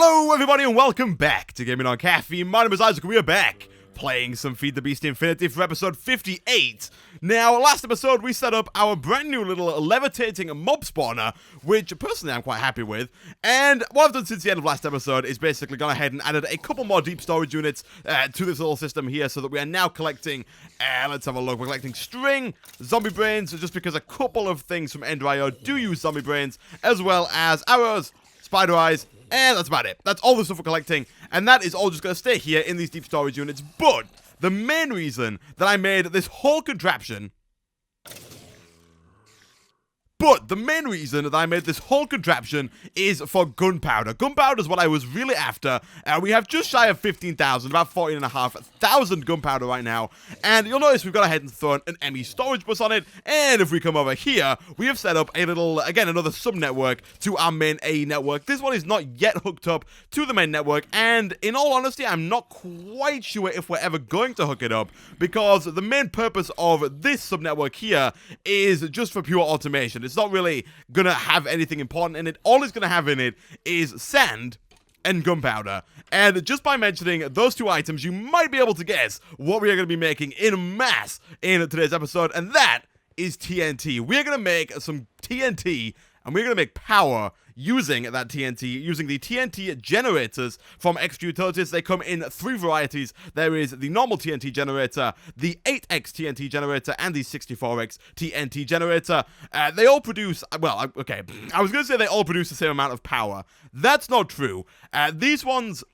Hello everybody and welcome back to Gaming on Caffeine. My name is Isaac and we are back playing some FTB Infinity for episode 58. Now, last episode we set up our brand new little levitating mob spawner, which personally I'm quite happy with. And what I've done since the end of last episode is basically gone ahead and added a couple more deep storage units to this little system here, so that we are now collecting, let's have a look, we're collecting string, zombie brains, just because a couple of things from Ender.io do use zombie brains, as well as arrows, spider eyes, and that's about it. That's all the stuff we're collecting, and that is all just going to stay here in these deep storage units. But the main reason that I made this whole contraption is for gunpowder. Gunpowder is what I was really after. We have just shy of 15,000, about 14,500 gunpowder right now. And you'll notice we've gone ahead and thrown an ME storage bus on it. And if we come over here, we have set up a little, again, another sub-network to our main AE network. This one is not yet hooked up to the main network. And in all honesty, I'm not quite sure if we're ever going to hook it up, because the main purpose of this sub-network here is just for pure automation. It's not really going to have anything important in it. All it's going to have in it is sand and gunpowder. And just by mentioning those two items, you might be able to guess what we are going to be making in mass in today's episode, and that is TNT. We're going to make some TNT, and we're going to make power using that TNT, using the TNT generators from Extra Utilities. They come in three varieties. There is the normal TNT generator, the 8x TNT generator, and the 64x TNT generator. They all produce, well, okay, I was going to say they all produce the same amount of power. That's not true. These ones...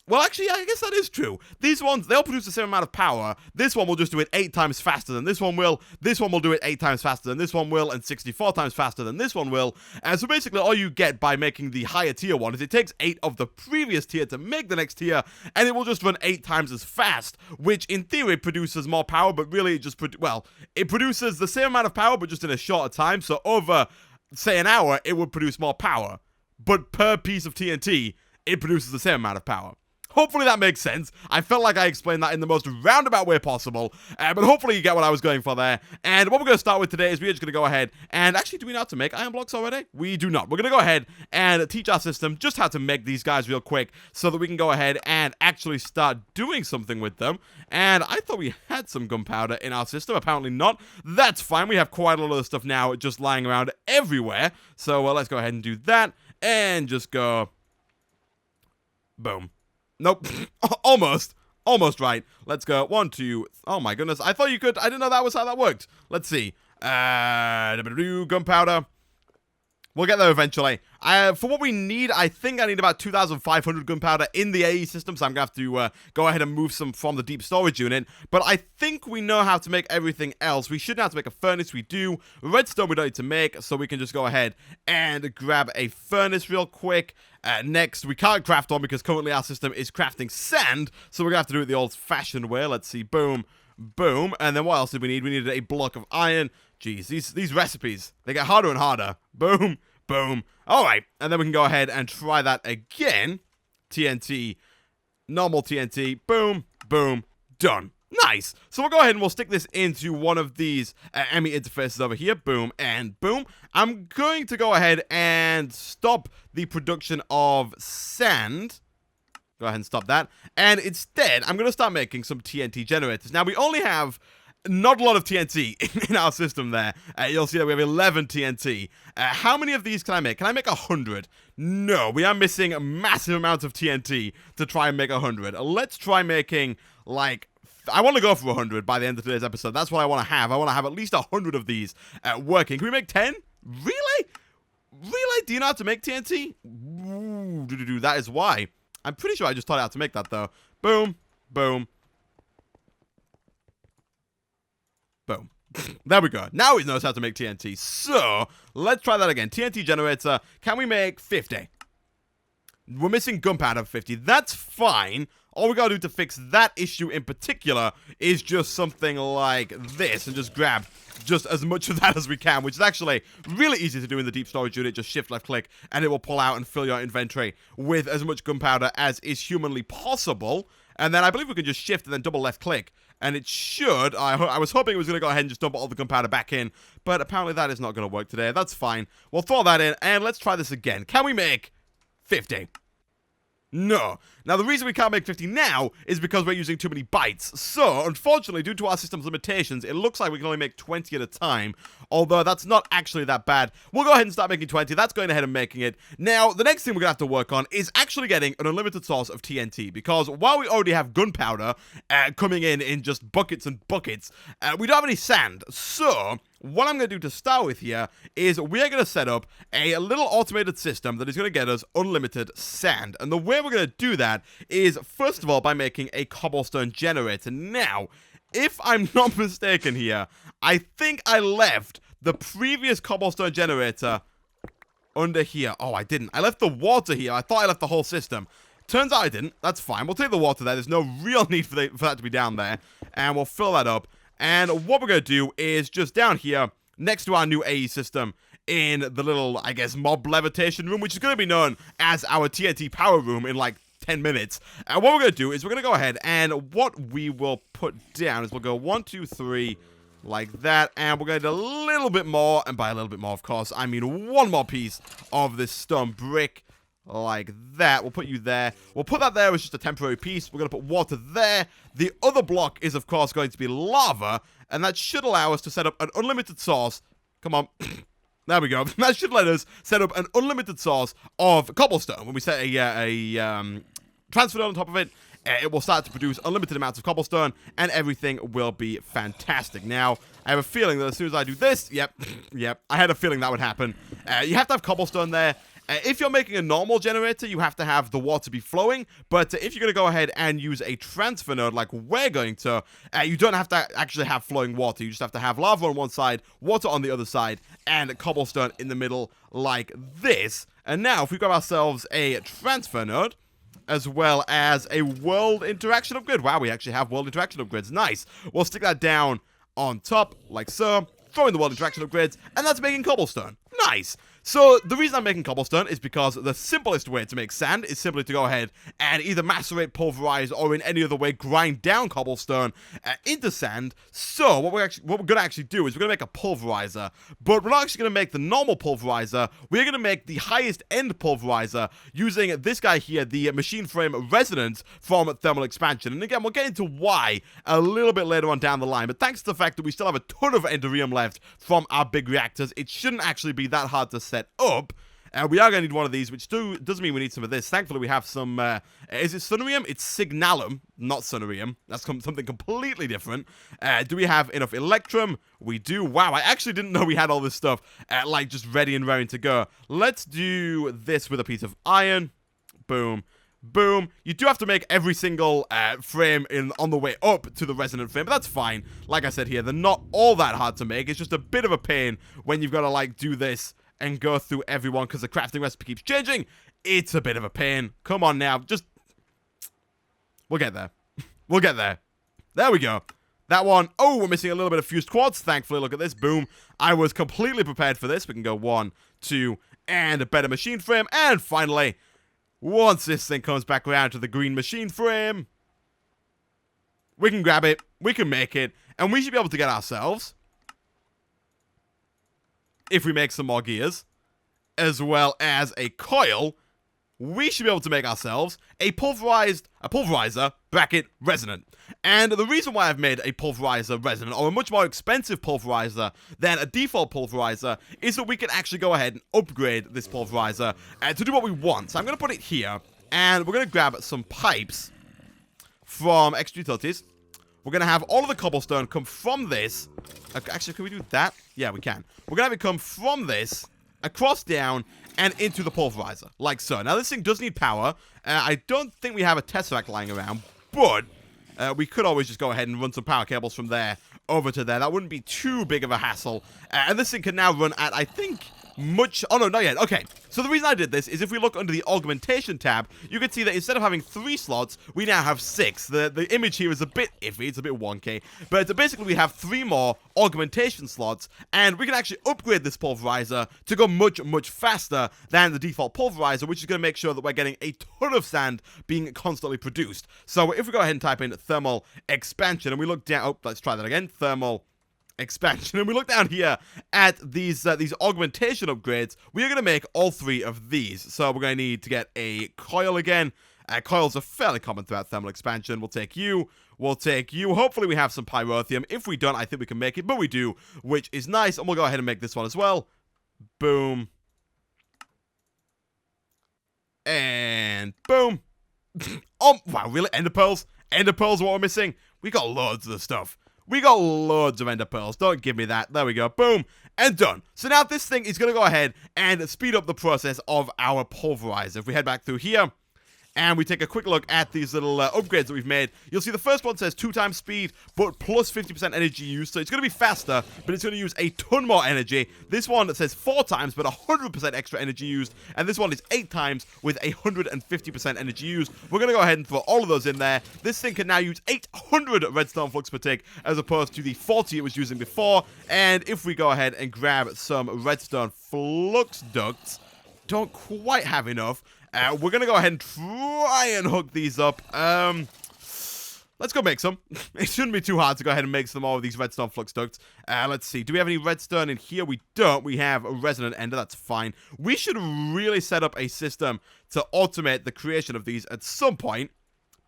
Well, actually, I guess that is true. These ones, they all produce the same amount of power. This one will just do it 8 times faster than this one will. This one will do it 8 times faster than this one will, and 64 times faster than this one will. And so basically, all you get by making the higher tier one is it takes 8 of the previous tier to make the next tier, and it will just run 8 times as fast, which in theory produces more power, but really it just, it produces the same amount of power, but just in a shorter time. So over, say, an hour, it would produce more power. But per piece of TNT, it produces the same amount of power. Hopefully that makes sense. I felt like I explained that in the most roundabout way possible, but hopefully you get what I was going for there. And what we're going to start with today is we're just going to go ahead and actually, do we know how to make iron blocks already? We do not. We're going to go ahead and teach our system just how to make these guys real quick so that we can go ahead and actually start doing something with them. And I thought we had some gunpowder in our system. Apparently not. That's fine. We have quite a lot of stuff now just lying around everywhere. So let's go ahead and do that and just go boom. Nope. Almost right. Let's go. 1, 2. Oh my goodness. I thought you could. I didn't know that was how that worked. Let's see. Gunpowder. We'll get there eventually. For what we need, I think I need about 2,500 gunpowder in the AE system, so I'm going to have to go ahead and move some from the deep storage unit. But I think we know how to make everything else. We should know how to make a furnace. We do. Redstone we don't need to make, so we can just go ahead and grab a furnace real quick. Next, we can't craft one because currently our system is crafting sand, so we're going to have to do it the old-fashioned way. Let's see. Boom. Boom. And then what else did we need? We needed a block of iron. Jeez, these recipes, they get harder and harder. Boom. Boom. All right. And then we can go ahead and try that again. TNT. Normal TNT. Boom. Boom. Done. Nice. So we'll go ahead and we'll stick this into one of these ME interfaces over here. Boom and boom. I'm going to go ahead and stop the production of sand. Go ahead and stop that. And instead, I'm going to start making some TNT generators. Now, we only have not a lot of TNT in our system there. You'll see that we have 11 TNT. How many of these can I make? Can I make 100? No, we are missing massive amounts of TNT to try and make 100. Let's try making, like, I want to go for 100 by the end of today's episode. That's what I want to have. I want to have at least 100 of these working. Can we make 10? Really? Really? Do you know how to make TNT? Ooh, that is why. I'm pretty sure I just taught you how to make that, though. Boom. Boom. Boom. There we go. Now he knows how to make TNT. So, let's try that again. TNT generator. Can we make 50? We're missing gunpowder 50. That's fine. All we gotta do to fix that issue in particular is just something like this and just grab just as much of that as we can, which is actually really easy to do in the deep storage unit. Just shift left click and it will pull out and fill your inventory with as much gunpowder as is humanly possible. And then I believe we can just shift and then double left click. And it should, I was hoping it was going to go ahead and just dump all the gunpowder back in. But apparently that is not going to work today. That's fine. We'll throw that in and let's try this again. Can we make 50? No. Now, the reason we can't make 50 now is because we're using too many bytes. So, unfortunately, due to our system's limitations, it looks like we can only make 20 at a time, although that's not actually that bad. We'll go ahead and start making 20. That's going ahead and making it. Now, the next thing we're going to have to work on is actually getting an unlimited source of TNT, because while we already have gunpowder coming in just buckets and buckets, we don't have any sand. So, what I'm going to do to start with here is we're going to set up a little automated system that is going to get us unlimited sand. And the way we're going to do that is, first of all, by making a cobblestone generator. Now, if I'm not mistaken here, I think I left the previous cobblestone generator under here. Oh, I didn't. I left the water here. I thought I left the whole system. Turns out I didn't. That's fine. We'll take the water there. There's no real need for that to be down there. And we'll fill that up. And what we're going to do is just down here, next to our new AE system, in the little, I guess, mob levitation room, which is going to be known as our TNT Power room in like 10 minutes. And what we're going to do is we're going to go ahead, and what we will put down is we'll go 1, 2, 3, like that. And we're going to do a little bit more, and by a little bit more, of course, I mean one more piece of this stone brick. Like that. We'll put you there. We'll put that there as just a temporary piece. We're going to put water there. The other block is, of course, going to be lava. And that should allow us to set up an unlimited source. Come on. There we go. That should let us set up an unlimited source of cobblestone. When we set a transfer node on top of it, it will start to produce unlimited amounts of cobblestone. And everything will be fantastic. Now, I have a feeling that as soon as I do this... Yep. I had a feeling that would happen. You have to have cobblestone there. If you're making a normal generator, you have to have the water be flowing, but if you're going to go ahead and use a transfer node like we're going to, you don't have to actually have flowing water. You just have to have lava on one side, water on the other side, and cobblestone in the middle like this. And now, if we grab ourselves a transfer node, as well as a world interaction upgrade. Wow, we actually have world interaction upgrades. Nice. We'll stick that down on top, like so. Throw in the world interaction upgrades, and that's making cobblestone. Nice. So, the reason I'm making cobblestone is because the simplest way to make sand is simply to go ahead and either macerate, pulverize, or in any other way grind down cobblestone into sand. So, what we're going to actually do is we're going to make a pulverizer, but we're not actually going to make the normal pulverizer. We're going to make the highest end pulverizer using this guy here, the machine frame resonance from thermal expansion. And again, we'll get into why a little bit later on down the line, but thanks to the fact that we still have a ton of enderium left from our big reactors, it shouldn't actually be that hard to set up. We are going to need one of these, which does mean we need some of this. Thankfully, we have some, is it sunerium? It's signalum, not sunerium. That's something completely different. Do we have enough electrum? We do. Wow, I actually didn't know we had all this stuff, like, just ready and raring to go. Let's do this with a piece of iron. Boom. Boom. You do have to make every single frame on the way up to the resonant frame, but that's fine. Like I said here, they're not all that hard to make. It's just a bit of a pain when you've got to, like, do this and go through everyone because the crafting recipe keeps changing. It's a bit of a pain. Come on now. Just... We'll get there. We'll get there. There we go. That one. Oh, we're missing a little bit of fused quartz. Thankfully, look at this. Boom. I was completely prepared for this. We can go 1, 2, and a better machine frame. And finally, once this thing comes back around to the green machine frame, we can grab it. We can make it. And we should be able to get ourselves, if we make some more gears, as well as a coil, we should be able to make ourselves a pulverizer bracket resonant. And the reason why I've made a pulverizer resonant, or a much more expensive pulverizer than a default pulverizer, is that we can actually go ahead and upgrade this pulverizer to do what we want. So I'm going to put it here, and we're going to grab some pipes from Extra Utilities. We're going to have all of the cobblestone come from this. Actually, can we do that? Yeah, we can. We're going to have it come from this, across down, and into the pulverizer, like so. Now, this thing does need power. I don't think we have a Tesseract lying around, but we could always just go ahead and run some power cables from there over to there. That wouldn't be too big of a hassle. And this thing can now run at, I think, much... Oh, no, not yet. Okay. So the reason I did this is if we look under the augmentation tab, you can see that instead of having 3 slots, we now have 6. The image here is a bit iffy. It's a bit wonky. But basically, we have 3 more augmentation slots, and we can actually upgrade this pulverizer to go much, much faster than the default pulverizer, which is going to make sure that we're getting a ton of sand being constantly produced. So if we go ahead and type in thermal expansion, and we look down... Oh, let's try that again. Thermal expansion, and we look down here at these augmentation upgrades. We are going to make all 3 of these. So we're going to need to get a coil again. Coils are fairly common throughout thermal expansion. We'll take you. We'll take you. Hopefully we have some pyrotheum. If we don't, I think we can make it, but we do, which is nice. And we'll go ahead and make this one as well. Boom. And boom. Oh, wow, really? Ender pearls? Ender pearls are what we're missing? We got loads of the stuff. We got loads of ender pearls. Don't give me that. There we go. Boom. And done. So now this thing is going to go ahead and speed up the process of our pulverizer. If we head back through here, and we take a quick look at these little upgrades that we've made, you'll see the first one says 2 times speed, but plus 50% energy use. So it's going to be faster, but it's going to use a ton more energy. This one says 4 times, but 100% extra energy used. And this one is 8 times with 150% energy used. We're going to go ahead and throw all of those in there. This thing can now use 800 redstone flux per tick, as opposed to the 40 it was using before. And if we go ahead and grab some redstone flux ducts, don't quite have enough. We're going to go ahead and try and hook these up. Let's go make some. It shouldn't be too hard to go ahead and make some more of these redstone flux ducts. Let's see. Do we have any redstone in here? We don't. We have a resonant ender. That's fine. We should really set up a system to automate the creation of these at some point.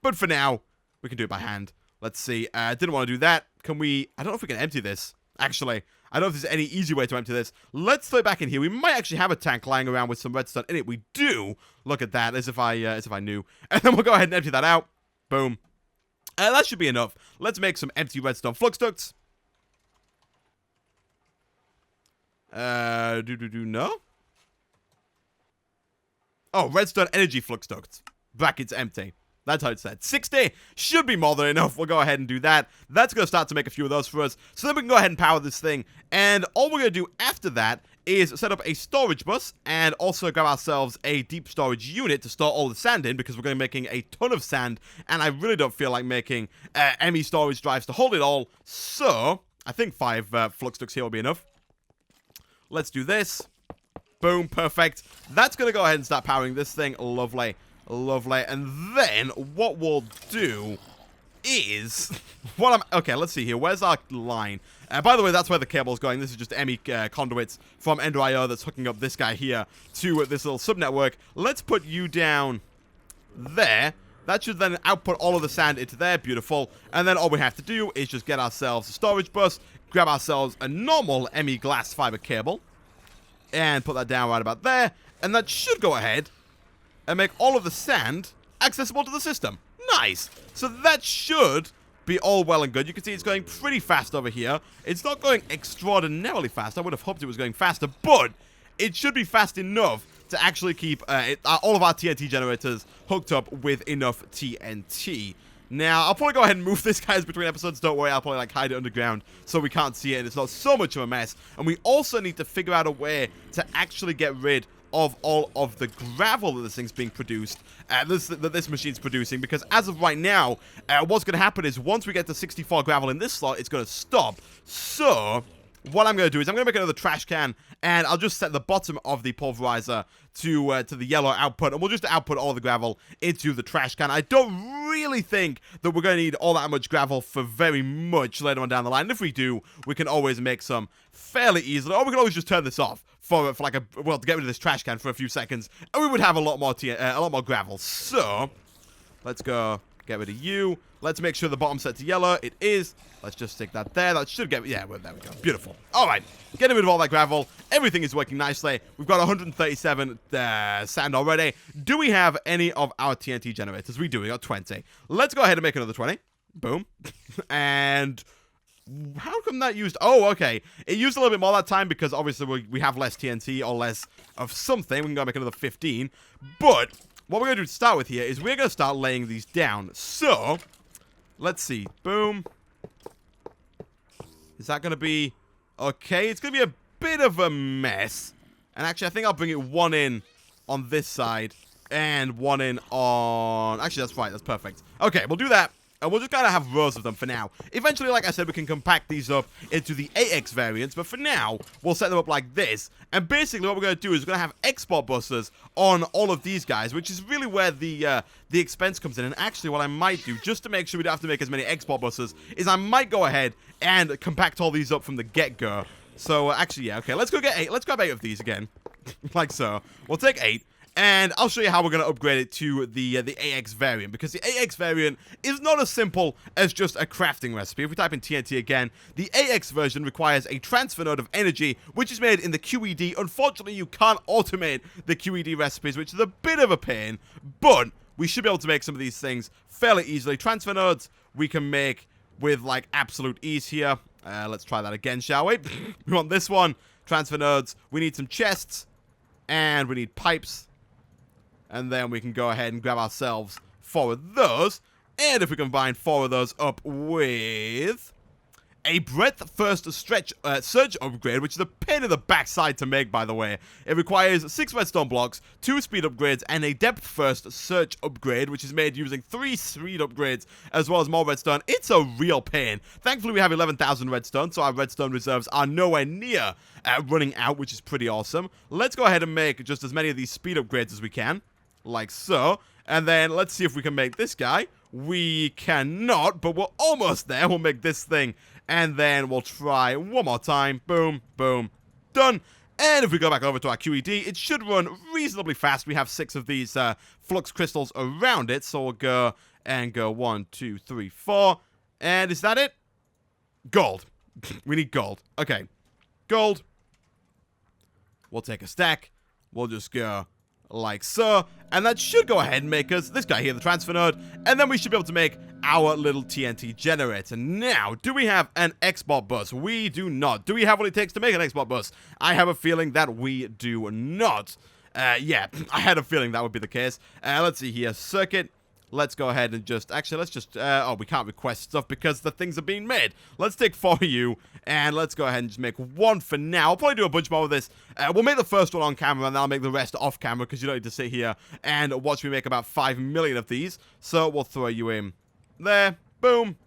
But for now, we can do it by hand. Let's see. Didn't want to do that. Can we... I don't know if we can empty this, actually. I don't know if there's any easy way to empty this. Let's throw it back in here. We might actually have a tank lying around with some redstone in it. We do. Look at that, as if I knew. And then we'll go ahead and empty that out. Boom. That should be enough. Let's make some empty redstone flux ducts. No? Oh, redstone energy flux ducts. Brackets empty. That's how it said. 60 should be more than enough. We'll go ahead and do that. That's going to start to make a few of those for us. So then we can go ahead and power this thing. And all we're going to do after that is set up a storage bus and also grab ourselves a deep storage unit to store all the sand in, because we're going to be making a ton of sand. And I really don't feel like making ME storage drives to hold it all. So I think 5 flux ducts here will be enough. Let's do this. Boom. Perfect. That's going to go ahead and start powering this thing. Lovely. Lovely. And then what we'll do is okay, let's see here. Where's our line? By the way, that's where the cable's going. This is just ME conduits from Ender.io that's hooking up this guy here to this little subnetwork. Let's put you down there. That should then output all of the sand into there. Beautiful. And then all we have to do is just get ourselves a storage bus, grab ourselves a normal ME glass fiber cable, and put that down right about there. And that should go ahead and make all of the sand accessible to the system. Nice. So that should be all well and good. You can see it's going pretty fast over here. It's not going extraordinarily fast. I would have hoped it was going faster, but it should be fast enough to actually keep all of our TNT generators hooked up with enough TNT. Now, I'll probably go ahead and move this, guys, between episodes. Don't worry, I'll probably, hide it underground so we can't see it, and it's not so much of a mess. And we also need to figure out a way to actually get rid of all of the gravel that this thing's being produced, that this machine's producing, because as of right now, what's going to happen is once we get to 64 gravel in this slot, it's going to stop. So what I'm going to do is I'm going to make another trash can, and I'll just set the bottom of the pulverizer to the yellow output, and we'll just output all the gravel into the trash can. I don't really think that we're going to need all that much gravel for very much later on down the line. And if we do, we can always make some fairly easily, or we can always just turn this off to get rid of this trash can for a few seconds, and we would have a lot more gravel. So let's go get rid of you. Let's make sure the bottom's set to yellow. It is. Let's just stick that there. That should get... Yeah, well, there we go. Beautiful. All right. Getting rid of all that gravel. Everything is working nicely. We've got 137 sand already. Do we have any of our TNT generators? We do. We got 20. Let's go ahead and make another 20. Boom. And... how come that used... oh, okay. It used a little bit more that time because obviously we have less TNT or less of something. We can go make another 15. But what we're going to do to start with here is we're going to start laying these down. So, let's see. Boom. Is that going to be... okay, it's going to be a bit of a mess. And actually, I think I'll bring it one in on this side and one in on... actually, that's right. That's perfect. Okay, we'll do that. And we'll just kind of have rows of them for now. Eventually, like I said, we can compact these up into the AX variants. But for now, we'll set them up like this. And basically, what we're going to do is we're going to have export buses on all of these guys, which is really where the expense comes in. And actually, what I might do, just to make sure we don't have to make as many export buses, is I might go ahead and compact all these up from the get-go. So, actually, yeah, okay. Let's go get 8. Let's grab 8 of these again. Like so. We'll take 8. And I'll show you how we're going to upgrade it to the AX variant, because the AX variant is not as simple as just a crafting recipe. If we type in TNT again, the AX version requires a transfer node of energy, which is made in the QED. Unfortunately, you can't automate the QED recipes, which is a bit of a pain, but we should be able to make some of these things fairly easily. Transfer nodes we can make with, like, absolute ease here. Let's try that again, shall we? We want this one. Transfer nodes. We need some chests, and we need pipes. And then we can go ahead and grab ourselves 4 of those. And if we combine 4 of those up with a breadth first surge upgrade, which is a pain in the backside to make, by the way. It requires 6 redstone blocks, 2 speed upgrades, and a depth first surge upgrade, which is made using 3 speed upgrades, as well as more redstone. It's a real pain. Thankfully, we have 11,000 redstone, so our redstone reserves are nowhere near running out, which is pretty awesome. Let's go ahead and make just as many of these speed upgrades as we can. Like so. And then let's see if we can make this guy. We cannot, but we're almost there. We'll make this thing. And then we'll try one more time. Boom, boom, done. And if we go back over to our QED, it should run reasonably fast. We have 6 of these flux crystals around it. So we'll go and go 1, 2, 3, 4. And is that it? Gold. We need gold. Okay. Gold. We'll take a stack. We'll just go like so, and that should go ahead and make us this guy here, the transfer node, and then we should be able to make our little TNT generator. Now, do we have an export bus? We do not. Do we have what it takes to make an export bus? I have a feeling that we do not. Yeah, I had a feeling that would be the case. Let's see here, circuit. Let's go ahead and just, actually, let's just, oh, we can't request stuff because the things are being made. Let's take 4 of you, and let's go ahead and just make 1 for now. I'll probably do a bunch more of this. We'll make the first one on camera, and then I'll make the rest off camera, because you don't need to sit here and watch me make about 5 million of these. So we'll throw you in there, boom,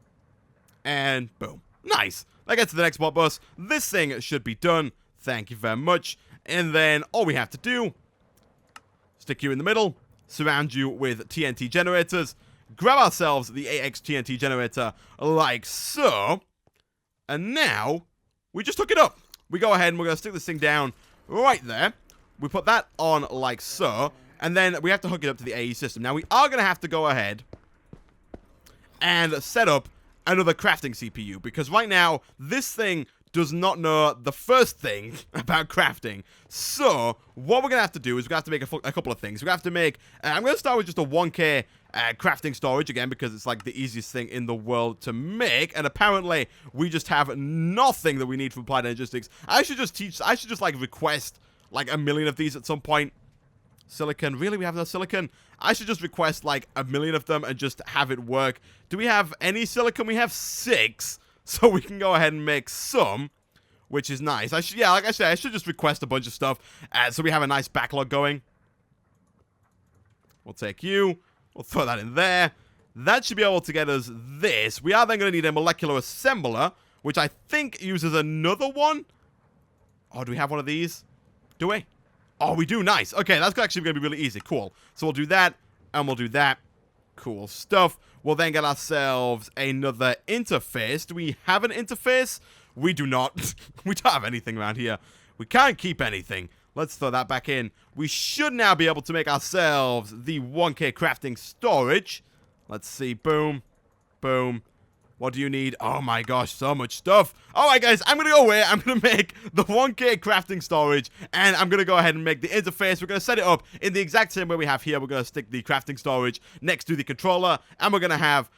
and boom. Nice. That gets to the next bot bus. This thing should be done. Thank you very much. And then all we have to do, stick you in the middle, surround you with TNT generators, grab ourselves the AX TNT generator like so, and now we just hook it up. We go ahead and we're going to stick this thing down right there. We put that on like so, and then we have to hook it up to the AE system. Now we are going to have to go ahead and set up another crafting CPU, because right now this thing does not know the first thing about crafting. So, what we're going to have to do is we're going to have to make a couple of things. We're going to have to make, I'm going to start with just a 1K crafting storage, again, because it's like the easiest thing in the world to make. And apparently, we just have nothing that we need from Applied Energistics. I should just like request like 1 million of these at some point. Silicon, really? We have no silicon? I should just request like 1 million of them and just have it work. Do we have any silicon? We have 6. So we can go ahead and make some, which is nice. Yeah, like I said, I should just request a bunch of stuff so we have a nice backlog going. We'll take you. We'll throw that in there. That should be able to get us this. We are then going to need a molecular assembler, which I think uses another one. Oh, do we have one of these? Do we? Oh, we do. Nice. Okay, that's actually going to be really easy. Cool. So we'll do that, and we'll do that. Cool stuff. We'll then get ourselves another interface. Do we have an interface? We do not. We don't have anything around here. We can't keep anything. Let's throw that back in. We should now be able to make ourselves the 1K crafting storage. Let's see. Boom. Boom. What do you need? Oh my gosh, so much stuff. Alright guys, I'm going to go away. I'm going to make the 1K crafting storage, and I'm going to go ahead and make the interface. We're going to set it up in the exact same way we have here. We're going to stick the crafting storage next to the controller, and we're going to have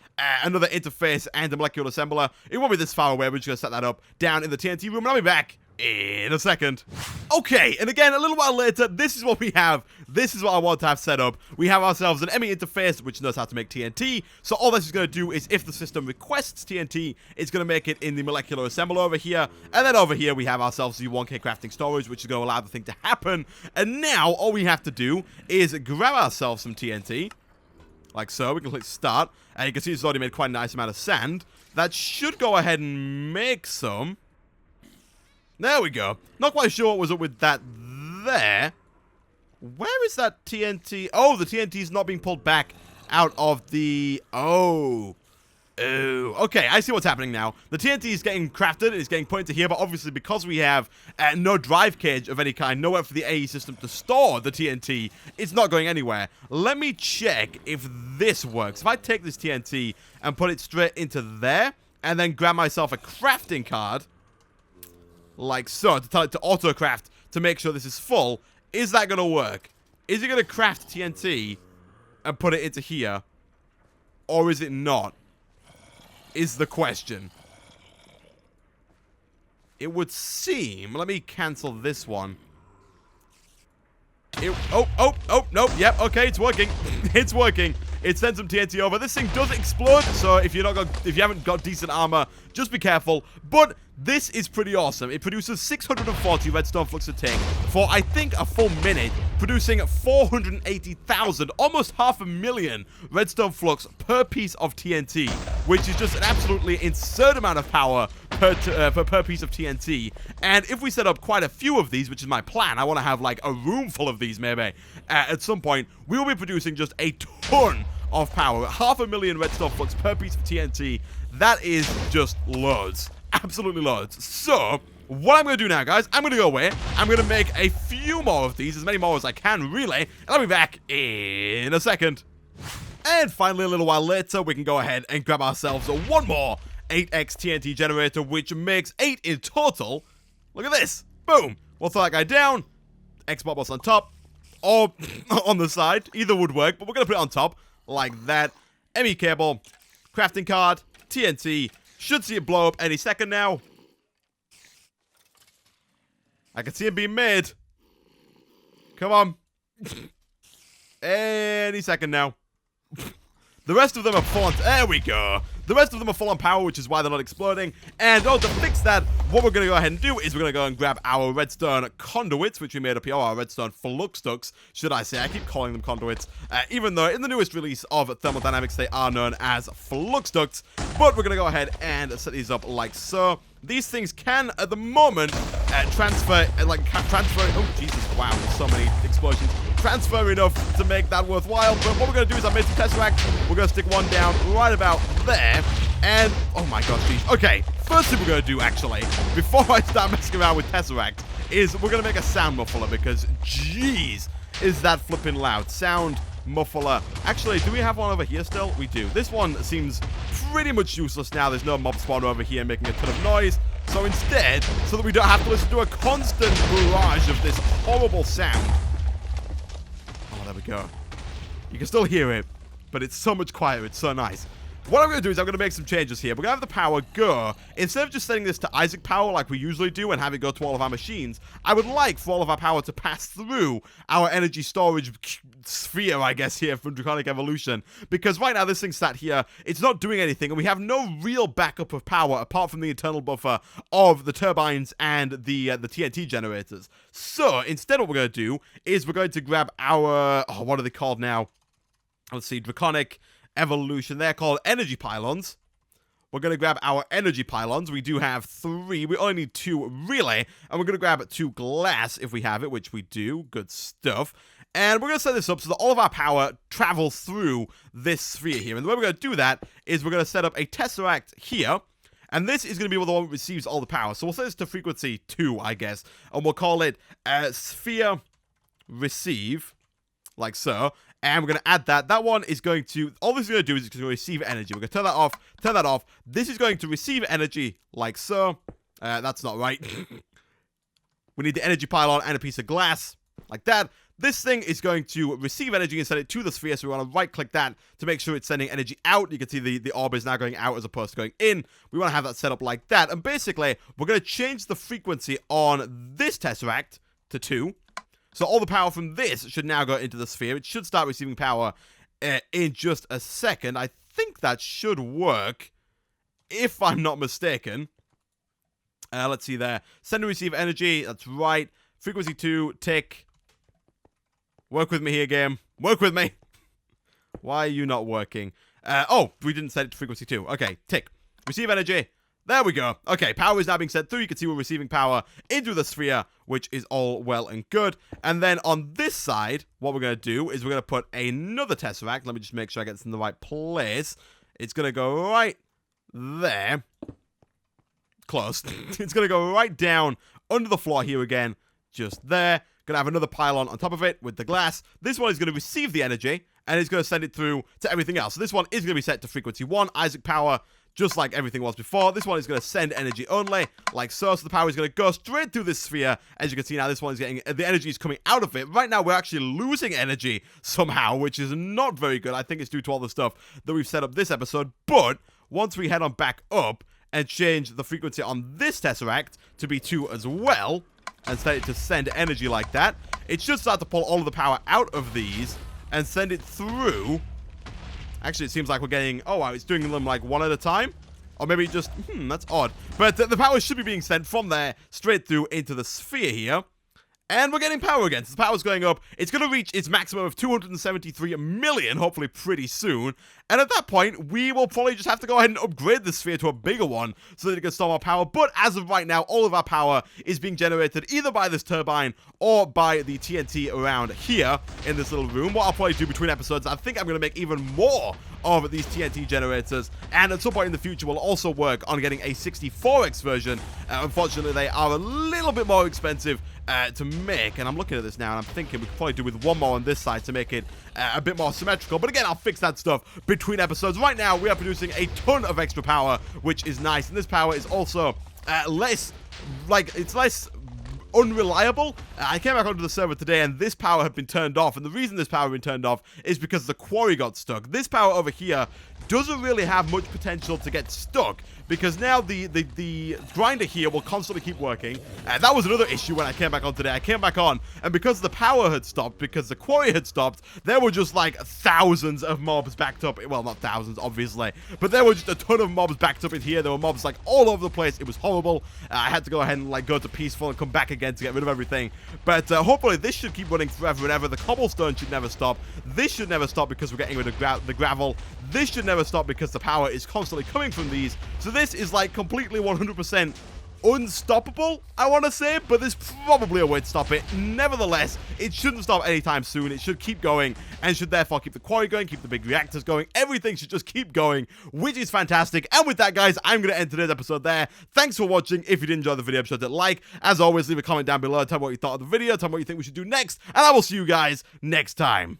another interface and a molecular assembler. It won't be this far away. We're just going to set that up down in the TNT room, and I'll be back in a second. Okay, and again, a little while later, this is what we have. This is what I want to have set up. We have ourselves an ME interface, which knows how to make TNT. So all this is going to do is, if the system requests TNT, it's going to make it in the molecular assembler over here. And then over here, we have ourselves the 1K crafting storage, which is going to allow the thing to happen. And now, all we have to do is grab ourselves some TNT. Like so. We can click start. And you can see it's already made quite a nice amount of sand. That should go ahead and make some. There we go. Not quite sure what was up with that there. Where is that TNT? Oh, the TNT is not being pulled back out of the... Oh. Oh, okay, I see what's happening now. The TNT is getting crafted, it's getting put into here, but obviously because we have no drive cage of any kind, nowhere for the AE system to store the TNT, it's not going anywhere. Let me check if this works. If I take this TNT and put it straight into there, and then grab myself a crafting card, like so, to tell it to auto-craft to make sure this is full, is that going to work? Is it going to craft TNT and put it into here? Or is it not? Is the question. It would seem... Let me cancel this one. Nope, yep, okay, it's working. It's working. It sends some TNT over. This thing does explode, so if you haven't got decent armor, just be careful. But this is pretty awesome. It produces 640 redstone flux a tick for, I think, a full minute, producing 480,000, almost 500,000 redstone flux per piece of TNT, which is just an absolutely insane amount of power per piece of TNT. And if we set up quite a few of these, which is my plan, I want to have like a room full of these maybe, at some point, we will be producing just a ton of power. 500,000 redstone flux per piece of TNT. That is just loads. Absolutely loads. So, what I'm going to do now, guys, I'm going to go away. I'm going to make a few more of these, as many more as I can, really. And I'll be back in a second. And finally, a little while later, we can go ahead and grab ourselves one more 8x TNT generator, which makes 8 in total. Look at this. Boom. We'll throw that guy down. X bubbles on top. Or on the side. Either would work, but we're going to put it on top. Like that. ME cable. Crafting card. TNT. Should see it blow up any second now. I can see it being made. Come on. Any second now. The rest of them are full on... There we go. The rest of them are full on power, which is why they're not exploding. And to fix that, what we're going to go ahead and do is we're going to go and grab our redstone conduits, which we made up here, our redstone flux ducts, should I say. I keep calling them conduits, even though in the newest release of thermodynamics, they are known as flux ducts. But we're going to go ahead and set these up like so. These things can, at the moment, transfer... Oh, Jesus, wow, there's so many explosions. Transfer enough to make that worthwhile, but what we're going to do is I made some tesseracts. We're going to stick one down right about there, and oh my god, geez. Okay, first thing we're going to do, actually, before I start messing around with tesseracts, is we're going to make a sound muffler, because jeez, is that flipping loud. Sound muffler. Actually, do we have one over here still? We do. This one seems pretty much useless now. There's no mob spawn over here making a ton of noise. So instead, so that we don't have to listen to a constant barrage of this horrible sound. There we go. You can still hear it, but it's so much quieter. It's so nice. What I'm going to do is I'm going to make some changes here. We're going to have the power go. Instead of just setting this to Isaac power like we usually do and have it go to all of our machines, I would like for all of our power to pass through our energy storage sphere, I guess, here from Draconic Evolution. Because right now, this thing sat here, it's not doing anything, and we have no real backup of power apart from the internal buffer of the turbines and the TNT generators. So, instead what we're going to do is we're going to grab our... Oh, what are they called now? Let's see, Draconic Evolution. They're called energy pylons. We're going to grab our energy pylons. We do have 3. We only need 2, really. And we're going to grab 2 glass if we have it, which we do. Good stuff. And we're going to set this up so that all of our power travels through this sphere here. And the way we're going to do that is we're going to set up a tesseract here. And this is going to be the one that receives all the power. So we'll set this to frequency 2, I guess. And we'll call it sphere receive, like so. And we're going to add that. That one is going to... All this is going to do is it's going to receive energy. We're going to turn that off. Turn that off. This is going to receive energy like so. That's not right. We need the energy pylon and a piece of glass. Like that. This thing is going to receive energy and send it to the sphere. So we want to right-click that to make sure it's sending energy out. You can see the orb is now going out as opposed to going in. We want to have that set up like that. And basically, we're going to change the frequency on this tesseract to 2. So all the power from this should now go into the sphere. It should start receiving power in just a second. I think that should work, if I'm not mistaken. Let's see there. Send and receive energy. That's right. Frequency 2, tick. Work with me here, game. Work with me. Why are you not working? Oh, we didn't set it to frequency 2. Okay, tick. Receive energy. There we go. Okay, power is now being sent through. You can see we're receiving power into the sphere, which is all well and good. And then on this side, what we're going to do is we're going to put another tesseract. Let me just make sure I get this in the right place. It's going to go right there. Close. It's going to go right down under the floor here again. Just there. Going to have another pylon on top of it with the glass. This one is going to receive the energy, and it's going to send it through to everything else. So this one is going to be set to frequency 1, Isaac power, just like everything was before. This one is going to send energy only, like so. So the power is going to go straight through this sphere. As you can see now, this one is getting, the energy is coming out of it. Right now, we're actually losing energy somehow, which is not very good. I think it's due to all the stuff that we've set up this episode. But once we head on back up and change the frequency on this Tesseract to be 2 as well, and set it to send energy like that, it should start to pull all of the power out of these and send it through. Actually, it seems like we're getting... Oh, wow, it's doing them like one at a time. Or maybe just... that's odd. But the power should be being sent from there straight through into the sphere here. And we're getting power again. So the power's going up. It's going to reach its maximum of 273 million, hopefully pretty soon. And at that point, we will probably just have to go ahead and upgrade the sphere to a bigger one so that it can store more power. But as of right now, all of our power is being generated either by this turbine or by the TNT around here in this little room. What I'll probably do between episodes, I think I'm going to make even more of these TNT generators, and at some point in the future we'll also work on getting a 64X version. Unfortunately, they are a little bit more expensive to make, and I'm looking at this now and I'm thinking we could probably do with one more on this side to make it a bit more symmetrical. But again, I'll fix that stuff between episodes. Right now we are producing a ton of extra power, which is nice, and this power is also less unreliable. I came back onto the server today and this power had been turned off, and the reason this power had been turned off is because the quarry got stuck. This power over here doesn't really have much potential to get stuck because now the grinder here will constantly keep working. That was another issue when I came back on today. I came back on, and because the power had stopped, because the quarry had stopped, there were just like thousands of mobs backed up. Well, not thousands, obviously, but there were just a ton of mobs backed up in here. There were mobs like all over the place. It was horrible. I had to go ahead and like go to peaceful and come back again to get rid of everything. But hopefully this should keep running forever and ever. The cobblestone should never stop. This should never stop because we're getting rid of the gravel. This should never stop because the power is constantly coming from these. So this is like completely 100% unstoppable, I want to say, but there's probably a way to stop it. Nevertheless, it shouldn't stop anytime soon. It should keep going and should therefore keep the quarry going, keep the big reactors going. Everything should just keep going, which is fantastic. And with that, guys, I'm going to end today's episode there. Thanks for watching. If you did enjoy the video, be sure to like. As always, leave a comment down below. Tell me what you thought of the video. Tell me what you think we should do next. And I will see you guys next time.